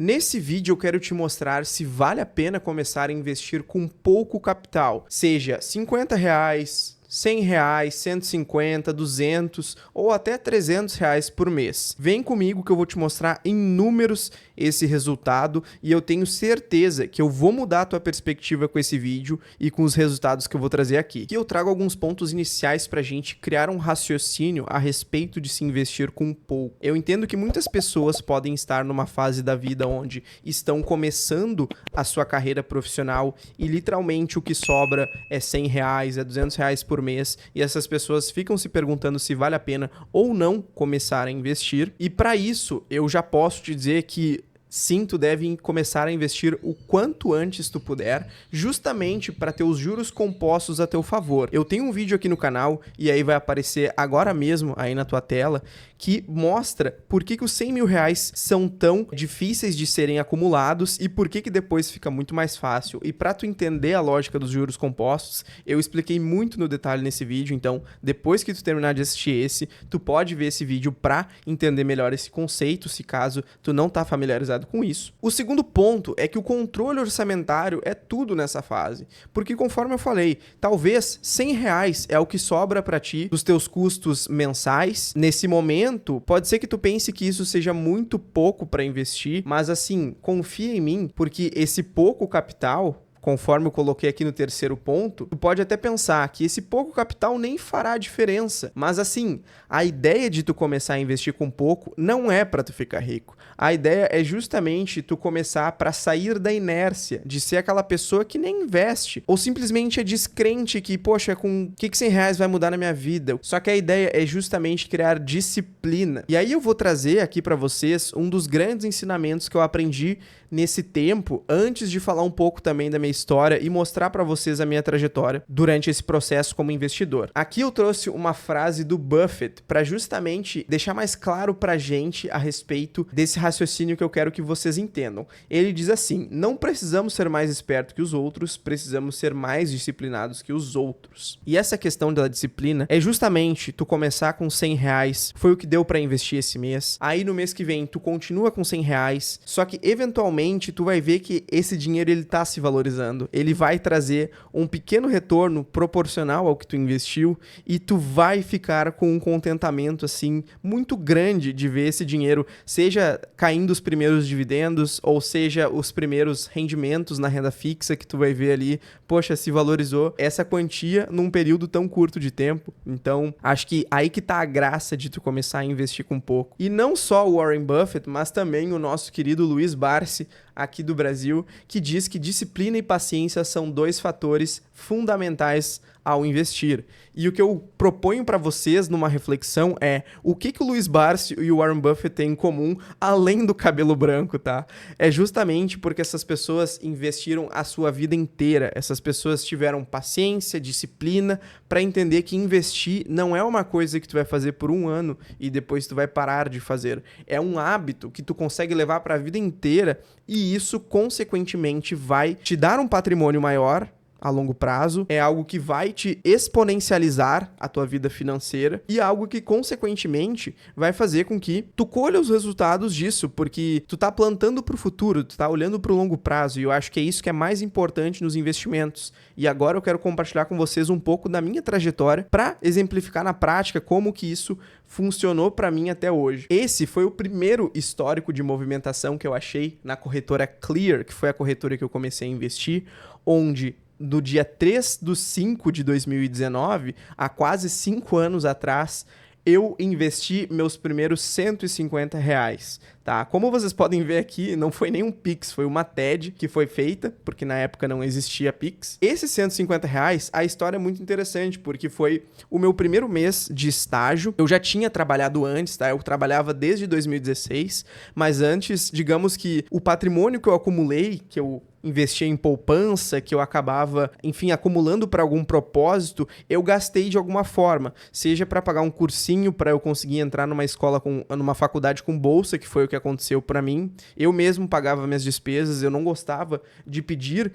Nesse vídeo eu quero te mostrar se vale a pena começar a investir com pouco capital, seja R$50, R$100, 150, 200 ou até R$300 por mês. Vem comigo que eu vou te mostrar em números esse resultado e eu tenho certeza que eu vou mudar a tua perspectiva com esse vídeo e com os resultados que eu vou trazer aqui. Aqui eu trago alguns pontos iniciais para a gente criar um raciocínio a respeito de se investir com pouco. Eu entendo que muitas pessoas podem estar numa fase da vida onde estão começando a sua carreira profissional e literalmente o que sobra é R$100, é R$200 por mês e essas pessoas ficam se perguntando se vale a pena ou não começar a investir. E para isso eu já posso te dizer que sim, tu deve começar a investir o quanto antes tu puder, justamente para ter os juros compostos a teu favor. Eu tenho um vídeo aqui no canal, e aí vai aparecer agora mesmo aí na tua tela, que mostra por que os R$100.000 são tão difíceis de serem acumulados e por que depois fica muito mais fácil. E para tu entender a lógica dos juros compostos, eu expliquei muito no detalhe nesse vídeo, então depois que tu terminar de assistir esse, tu pode ver esse vídeo para entender melhor esse conceito, se caso tu não tá familiarizado com isso. O segundo ponto é que o controle orçamentário é tudo nessa fase, porque conforme eu falei, talvez R$100 é o que sobra para ti dos teus custos mensais. Nesse momento, pode ser que tu pense que isso seja muito pouco para investir, mas assim, confia em mim, porque esse pouco capital, conforme eu coloquei aqui no terceiro ponto, tu pode até pensar que esse pouco capital nem fará diferença. Mas assim, a ideia de tu começar a investir com pouco não é para tu ficar rico. A ideia é justamente tu começar para sair da inércia, de ser aquela pessoa que nem investe, ou simplesmente é descrente que, poxa, com o que R$100 vai mudar na minha vida? Só que a ideia é justamente criar disciplina. E aí eu vou trazer aqui para vocês um dos grandes ensinamentos que eu aprendi nesse tempo, antes de falar um pouco também da minha história e mostrar para vocês a minha trajetória durante esse processo como investidor. Aqui eu trouxe uma frase do Buffett para justamente deixar mais claro pra gente a respeito desse raciocínio que eu quero que vocês entendam. Ele diz assim: não precisamos ser mais espertos que os outros, precisamos ser mais disciplinados que os outros. E essa questão da disciplina é justamente tu começar com R$100, foi o que deu para investir esse mês. Aí no mês que vem tu continua com R$100, só que eventualmente tu vai ver que esse dinheiro ele tá se valorizando, ele vai trazer um pequeno retorno proporcional ao que tu investiu e tu vai ficar com um contentamento assim muito grande de ver esse dinheiro, seja caindo os primeiros dividendos ou seja os primeiros rendimentos na renda fixa que tu vai ver ali, poxa, se valorizou essa quantia num período tão curto de tempo. Então, acho que aí que tá a graça de tu começar a investir com pouco. E não só o Warren Buffett, mas também o nosso querido Luiz Barsi, aqui do Brasil, que diz que disciplina e paciência são dois fatores fundamentais ao investir. E o que eu proponho para vocês numa reflexão é o que o Luiz Barsi e o Warren Buffett têm em comum, além do cabelo branco, tá? É justamente porque essas pessoas investiram a sua vida inteira. Essas pessoas tiveram paciência, disciplina, para entender que investir não é uma coisa que tu vai fazer por um ano e depois tu vai parar de fazer. É um hábito que tu consegue levar para a vida inteira e isso, consequentemente, vai te dar um patrimônio maior a longo prazo, é algo que vai te exponencializar a tua vida financeira e algo que, consequentemente, vai fazer com que tu colha os resultados disso, porque tu tá plantando pro futuro, tu tá olhando pro longo prazo, e eu acho que é isso que é mais importante nos investimentos. E agora eu quero compartilhar com vocês um pouco da minha trajetória para exemplificar na prática como que isso funcionou para mim até hoje. Esse foi o primeiro histórico de movimentação que eu achei na corretora Clear, que foi a corretora que eu comecei a investir, onde do dia 3/5 de 2019, há quase 5 anos atrás, eu investi meus primeiros R$150, tá? Como vocês podem ver aqui, não foi nem um Pix, foi uma TED que foi feita, porque na época não existia Pix. Esses R$150, a história é muito interessante, porque foi o meu primeiro mês de estágio. Eu já tinha trabalhado antes, tá? Eu trabalhava desde 2016, mas antes, digamos que o patrimônio que eu acumulei, que eu investia em poupança, que eu acabava, enfim, acumulando para algum propósito, eu gastei de alguma forma, seja para pagar um cursinho para eu conseguir entrar numa escola numa faculdade com bolsa, que foi o que aconteceu para mim. Eu mesmo pagava minhas despesas, eu não gostava de pedir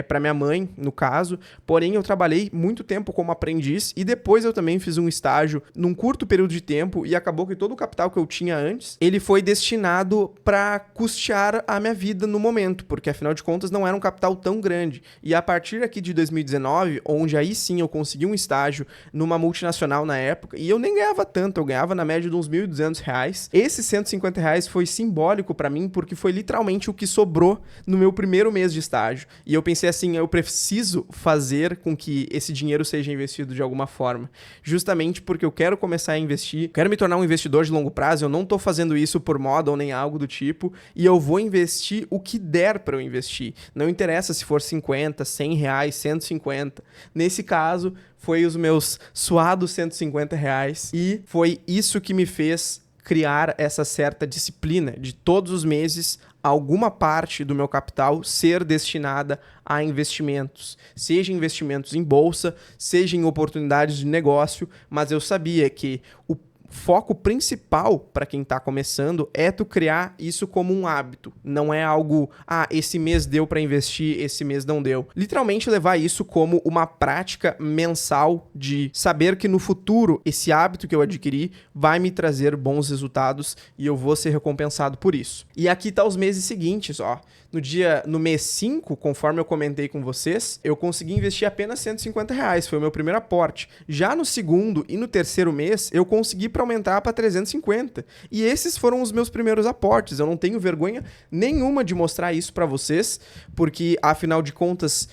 para minha mãe, no caso. Porém, eu trabalhei muito tempo como aprendiz e depois eu também fiz um estágio num curto período de tempo e acabou que todo o capital que eu tinha antes, ele foi destinado para custear a minha vida no momento, porque afinal de contas não era um capital tão grande. E a partir aqui de 2019, onde aí sim eu consegui um estágio numa multinacional na época, e eu nem ganhava tanto, eu ganhava na média de uns R$1.200. Esses R$150 foi simbólico para mim, porque foi literalmente o que sobrou no meu primeiro mês de estágio. E eu pensei assim, eu preciso fazer com que esse dinheiro seja investido de alguma forma. Justamente porque eu quero começar a investir, quero me tornar um investidor de longo prazo, eu não tô fazendo isso por moda ou nem algo do tipo, e eu vou investir o que der para eu investir. Não interessa se for 50, 100 reais, 150. Nesse caso, foi os meus suados 150 reais e foi isso que me fez criar essa certa disciplina de todos os meses alguma parte do meu capital ser destinada a investimentos, seja investimentos em bolsa, seja em oportunidades de negócio, mas eu sabia que o foco principal para quem está começando é tu criar isso como um hábito. Não é algo, esse mês deu para investir, esse mês não deu. Literalmente levar isso como uma prática mensal de saber que no futuro esse hábito que eu adquiri vai me trazer bons resultados e eu vou ser recompensado por isso. E aqui tá os meses seguintes, ó. No mês 5, conforme eu comentei com vocês, eu consegui investir apenas R$150, foi o meu primeiro aporte. Já no segundo e no terceiro mês, eu consegui para aumentar para 350. E esses foram os meus primeiros aportes. Eu não tenho vergonha nenhuma de mostrar isso para vocês, porque afinal de contas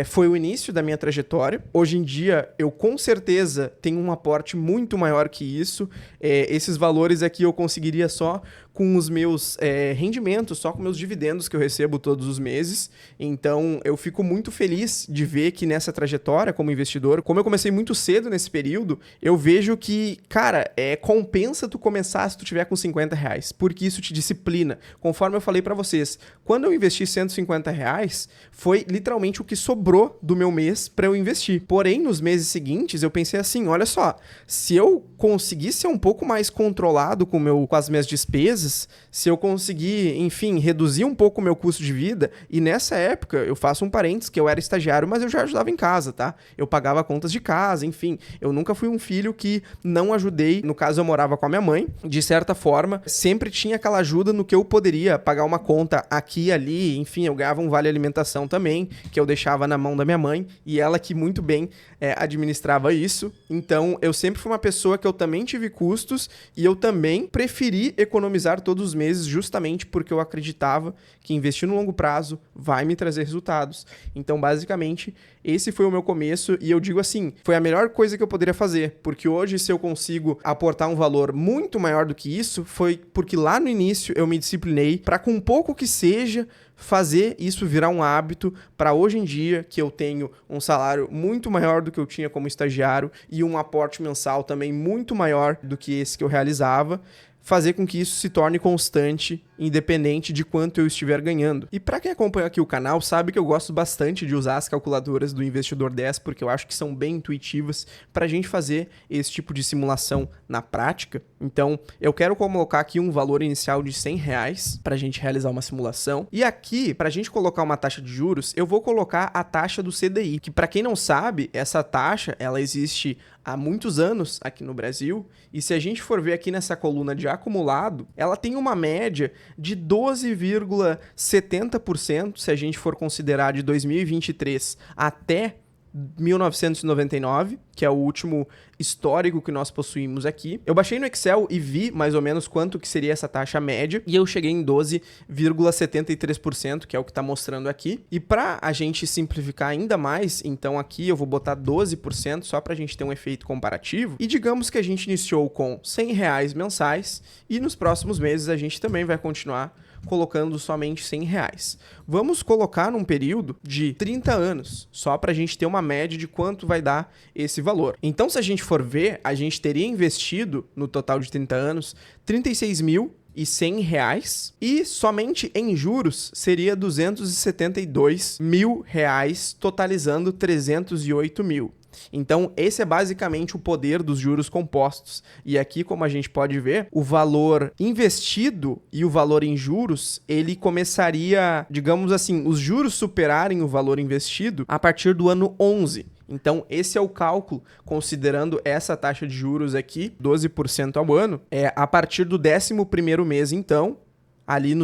foi o início da minha trajetória. Hoje em dia, eu com certeza tenho um aporte muito maior que isso. Esses valores aqui eu conseguiria só com os meus rendimentos, só com meus dividendos que eu recebo todos os meses. Então, eu fico muito feliz de ver que nessa trajetória como investidor, como eu comecei muito cedo nesse período, eu vejo que, cara, compensa tu começar se tu tiver com R$50, porque isso te disciplina. Conforme eu falei pra vocês, quando eu investi R$150, foi literalmente o que sobrou do meu mês para eu investir. Porém, nos meses seguintes, eu pensei assim, olha só, se eu conseguir ser um pouco mais controlado com as minhas despesas, se eu conseguir, enfim, reduzir um pouco o meu custo de vida, e nessa época, eu faço um parênteses, que eu era estagiário, mas eu já ajudava em casa, tá? Eu pagava contas de casa, enfim, eu nunca fui um filho que não ajudei, no caso eu morava com a minha mãe, de certa forma, sempre tinha aquela ajuda no que eu poderia pagar uma conta aqui e ali, enfim, eu ganhava um vale alimentação também, que eu deixava na mão da minha mãe, e ela que muito bem administrava isso. Então, eu sempre fui uma pessoa que eu também tive custos, e eu também preferi economizar todos os meses, justamente porque eu acreditava que investir no longo prazo vai me trazer resultados. Então, basicamente, esse foi o meu começo, e eu digo assim, foi a melhor coisa que eu poderia fazer, porque hoje, se eu consigo aportar um valor muito maior do que isso, foi porque lá no início eu me disciplinei para, com pouco que seja, fazer isso virar um hábito para hoje em dia, que eu tenho um salário muito maior do que eu tinha como estagiário e um aporte mensal também muito maior do que esse que eu realizava, fazer com que isso se torne constante, independente de quanto eu estiver ganhando. E para quem acompanha aqui o canal, sabe que eu gosto bastante de usar as calculadoras do Investidor 10, porque eu acho que são bem intuitivas para a gente fazer esse tipo de simulação na prática. Então, eu quero colocar aqui um valor inicial de R$100 para a gente realizar uma simulação. E aqui, para a gente colocar uma taxa de juros, eu vou colocar a taxa do CDI, que para quem não sabe, essa taxa, ela existe há muitos anos aqui no Brasil, e se a gente for ver aqui nessa coluna de acumulado, ela tem uma média de 12,70% se a gente for considerar de 2023 até 1999, que é o último histórico que nós possuímos aqui. Eu baixei no Excel e vi mais ou menos quanto que seria essa taxa média, e eu cheguei em 12,73%, que é o que está mostrando aqui. E para a gente simplificar ainda mais, então aqui eu vou botar 12%, só para a gente ter um efeito comparativo. E digamos que a gente iniciou com R$100 mensais, e nos próximos meses a gente também vai continuar colocando somente R$100. Vamos colocar num período de 30 anos, só para a gente ter uma média de quanto vai dar esse valor. Então, se a gente for ver, a gente teria investido, no total de 30 anos, R$36.100, e somente em juros seria R$272.000, totalizando R$308.000. Então, esse é basicamente o poder dos juros compostos. E aqui, como a gente pode ver, o valor investido e o valor em juros, ele começaria, digamos assim, os juros superarem o valor investido a partir do ano 11. Então, esse é o cálculo, considerando essa taxa de juros aqui, 12% ao ano, a partir do 11º mês, então, ali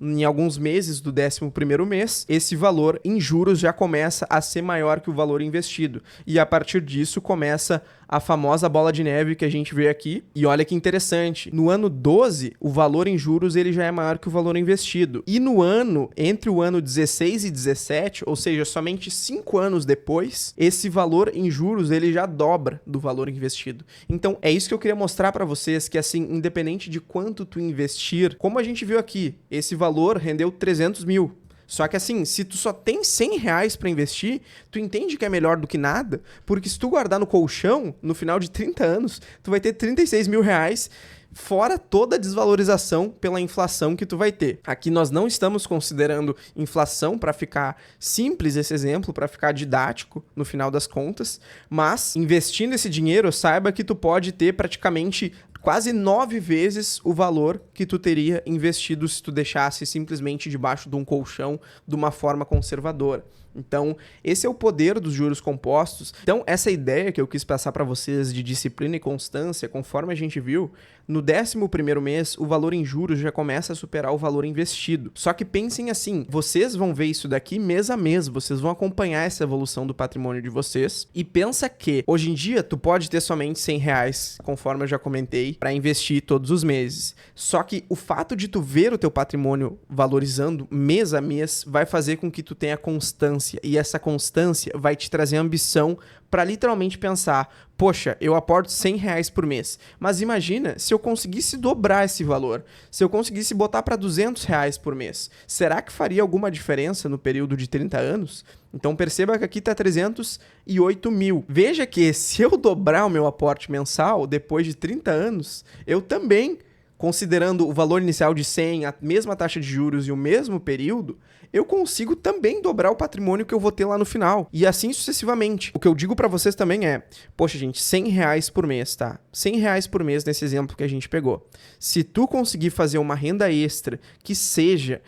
em alguns meses do 11º mês, esse valor em juros já começa a ser maior que o valor investido. E a partir disso começa a famosa bola de neve que a gente vê aqui. E olha que interessante, no ano 12, o valor em juros ele já é maior que o valor investido. E no ano, entre o ano 16 e 17, ou seja, somente 5 anos depois, esse valor em juros ele já dobra do valor investido. Então, é isso que eu queria mostrar para vocês, que assim, independente de quanto tu investir, como a gente viu aqui, esse valor rendeu 300 mil. Só que assim, se tu só tem 100 reais para investir, tu entende que é melhor do que nada? Porque se tu guardar no colchão, no final de 30 anos, tu vai ter 36 mil reais, fora toda a desvalorização pela inflação que tu vai ter. Aqui nós não estamos considerando inflação para ficar simples esse exemplo, para ficar didático no final das contas, mas investindo esse dinheiro, saiba que tu pode ter praticamente quase 9 vezes o valor que tu teria investido se tu deixasse simplesmente debaixo de um colchão de uma forma conservadora. Então, esse é o poder dos juros compostos. Então, essa ideia que eu quis passar para vocês de disciplina e constância, conforme a gente viu, no 11º mês, o valor em juros já começa a superar o valor investido. Só que pensem assim, vocês vão ver isso daqui mês a mês, vocês vão acompanhar essa evolução do patrimônio de vocês. E pensa que, hoje em dia, tu pode ter somente 100 reais, conforme eu já comentei, para investir todos os meses. Só que o fato de tu ver o teu patrimônio valorizando mês a mês vai fazer com que tu tenha constância. E essa constância vai te trazer ambição para literalmente pensar, poxa, eu aporto 100 reais por mês, mas imagina se eu conseguisse dobrar esse valor, se eu conseguisse botar para 200 reais por mês, será que faria alguma diferença no período de 30 anos? Então perceba que aqui está 308 mil. Veja que se eu dobrar o meu aporte mensal depois de 30 anos, eu também, considerando o valor inicial de 100, a mesma taxa de juros e o mesmo período, eu consigo também dobrar o patrimônio que eu vou ter lá no final. E assim sucessivamente. O que eu digo para vocês também é, poxa gente, 100 reais por mês, tá? 100 reais por mês nesse exemplo que a gente pegou. Se tu conseguir fazer uma renda extra, que seja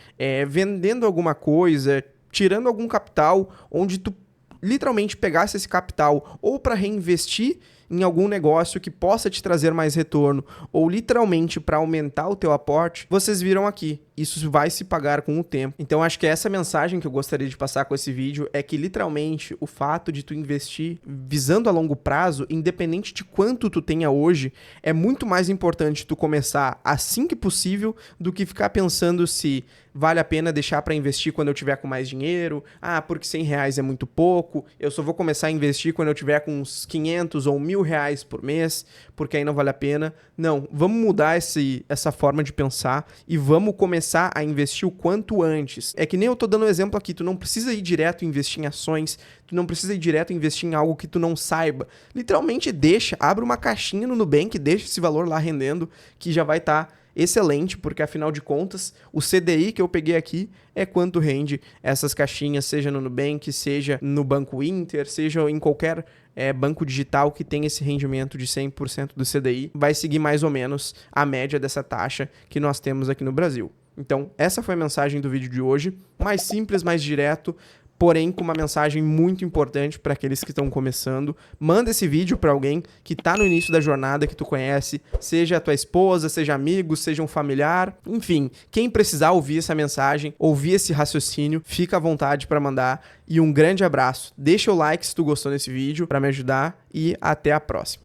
vendendo alguma coisa, tirando algum capital, onde tu literalmente pegasse esse capital ou para reinvestir em algum negócio que possa te trazer mais retorno, ou literalmente para aumentar o teu aporte, vocês viram aqui. Isso vai se pagar com o tempo. Então, acho que essa mensagem que eu gostaria de passar com esse vídeo é que, literalmente, o fato de tu investir visando a longo prazo, independente de quanto tu tenha hoje, é muito mais importante tu começar assim que possível do que ficar pensando se vale a pena deixar para investir quando eu tiver com mais dinheiro. Ah, porque 100 reais é muito pouco, eu só vou começar a investir quando eu tiver com uns 500 ou 1.000 reais por mês, porque aí não vale a pena. Não, vamos mudar essa forma de pensar e vamos começar a investir o quanto antes. É que nem eu tô dando um exemplo aqui, tu não precisa ir direto investir em ações, tu não precisa ir direto investir em algo que tu não saiba. Literalmente abre uma caixinha no Nubank, deixa esse valor lá rendendo, que já vai estar excelente, porque afinal de contas, o CDI que eu peguei aqui é quanto rende essas caixinhas, seja no Nubank, seja no Banco Inter, seja em qualquer banco digital que tem esse rendimento de 100% do CDI, vai seguir mais ou menos a média dessa taxa que nós temos aqui no Brasil. Então, essa foi a mensagem do vídeo de hoje, mais simples, mais direto, porém com uma mensagem muito importante para aqueles que estão começando. Manda esse vídeo para alguém que está no início da jornada, que tu conhece, seja a tua esposa, seja amigo, seja um familiar, enfim, quem precisar ouvir essa mensagem, ouvir esse raciocínio, fica à vontade para mandar. E um grande abraço. Deixa o like se tu gostou desse vídeo para me ajudar e até a próxima.